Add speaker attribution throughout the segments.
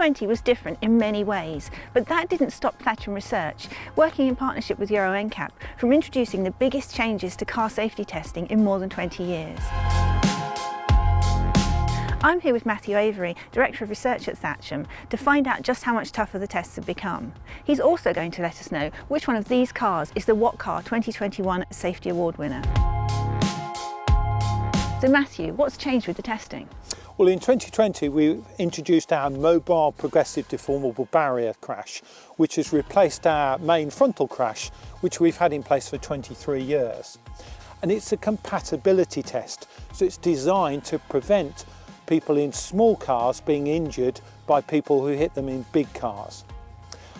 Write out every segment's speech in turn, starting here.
Speaker 1: 2020 was different in many ways, but that didn't stop Thatcham Research, working in partnership with Euro NCAP, from introducing the biggest changes to car safety testing in more than 20 years. I'm here with Matthew Avery, Director of Research at Thatcham, to find out just how much tougher the tests have become. He's also going to let us know which one of these cars is the whatcar 2021 Safety Award winner. So Matthew, what's changed with the testing?
Speaker 2: Well, in 2020 we introduced our mobile progressive deformable barrier crash, which has replaced our main frontal crash, which we've had in place for 23 years. And it's a compatibility test, so it's designed to prevent people in small cars being injured by people who hit them in big cars.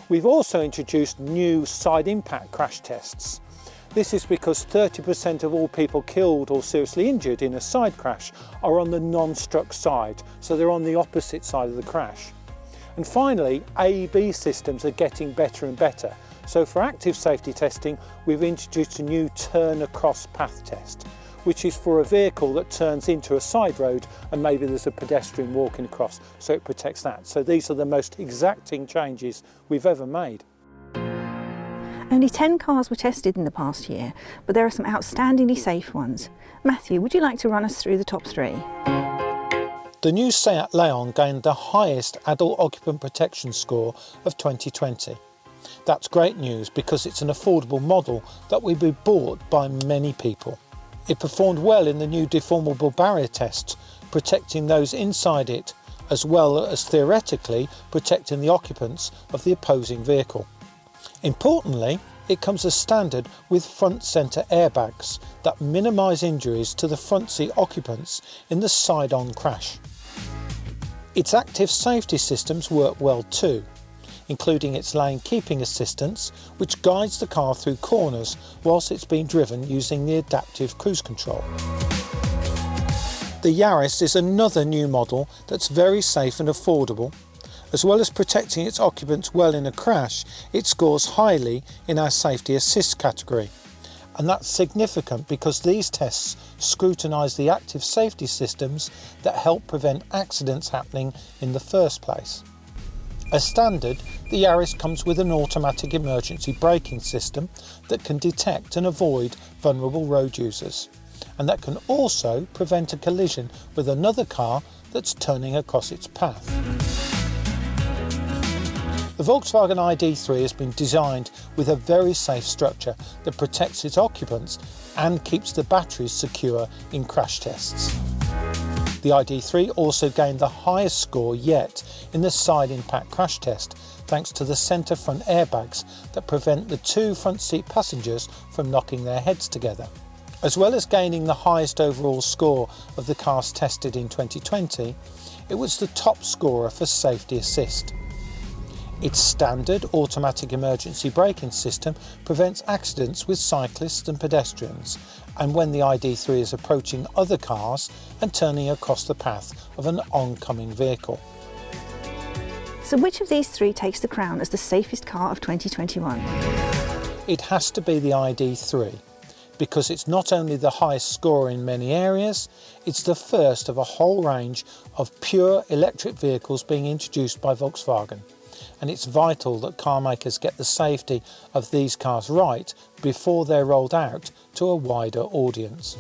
Speaker 2: We've also introduced new side impact crash tests. This is because 30% of all people killed or seriously injured in a side crash are on the non-struck side, so they're on the opposite side of the crash. And finally, AEB systems are getting better and better. So for active safety testing, we've introduced a new turn across path test, which is for a vehicle that turns into a side road and maybe there's a pedestrian walking across, so it protects that. So these are the most exacting changes we've ever made.
Speaker 1: Only 10 cars were tested in the past year, but there are some outstandingly safe ones. Matthew, would you like to run us through the top three?
Speaker 2: The new Seat Leon gained the highest adult occupant protection score of 2020. That's great news because it's an affordable model that will be bought by many people. It performed well in the new deformable barrier tests, protecting those inside it, as well as theoretically protecting the occupants of the opposing vehicle. Importantly, it comes as standard with front centre airbags that minimise injuries to the front seat occupants in the side-on crash. Its active safety systems work well too, including its lane keeping assistance, which guides the car through corners whilst it's being driven using the adaptive cruise control. The Yaris is another new model that's very safe and affordable. As well as protecting its occupants well in a crash, it scores highly in our safety assist category. And that's significant because these tests scrutinise the active safety systems that help prevent accidents happening in the first place. As standard, the Yaris comes with an automatic emergency braking system that can detect and avoid vulnerable road users, and that can also prevent a collision with another car that's turning across its path. The Volkswagen Id3 has been designed with a very safe structure that protects its occupants and keeps the batteries secure in crash tests. The Id3 also gained the highest score yet in the side impact crash test, thanks to the centre front airbags that prevent the two front seat passengers from knocking their heads together. As well as gaining the highest overall score of the cars tested in 2020, it was the top scorer for safety assist. Its standard automatic emergency braking system prevents accidents with cyclists and pedestrians, and when the Id3 is approaching other cars and turning across the path of an oncoming vehicle.
Speaker 1: So which of these three takes the crown as the safest car of 2021?
Speaker 2: It has to be the Id3, because it's not only the highest score in many areas, it's the first of a whole range of pure electric vehicles being introduced by Volkswagen. And it's vital that car makers get the safety of these cars right before they're rolled out to a wider audience.